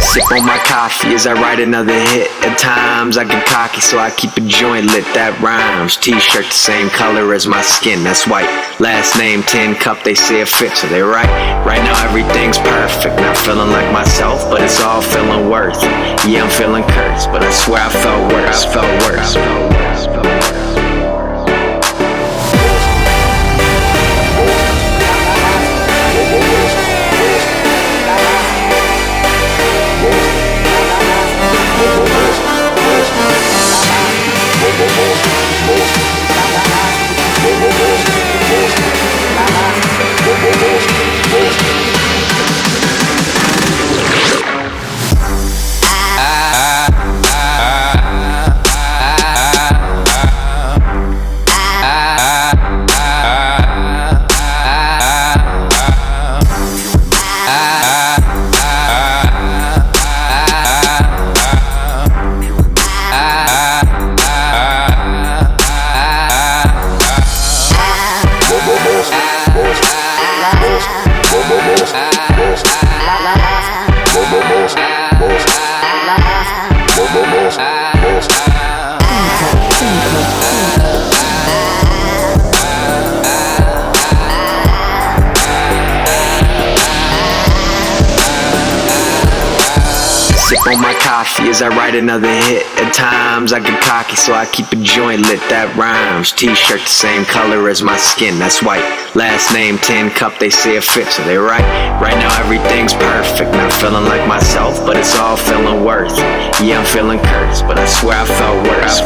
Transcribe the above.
Sip on my coffee as I write another hit. At times I get cocky, so I keep a joint lit. That rhymes. T-shirt the same color as my skin, that's white. Last name 10 cup, they say it fits, so they right. Right now everything's perfect, not feeling like myself, but it's all feeling worth. Yeah, I'm feeling cursed, but I swear I felt worse. Sip on my coffee as I write another hit. At times I get cocky, so I keep a joint lit. That rhymes. T-shirt the same color as my skin, that's white. Last name 10 cup, they say it fits, so they right. Right now everything's perfect, not feeling like myself, but it's all feeling worth. Yeah, I'm feeling cursed, but I swear I felt worse.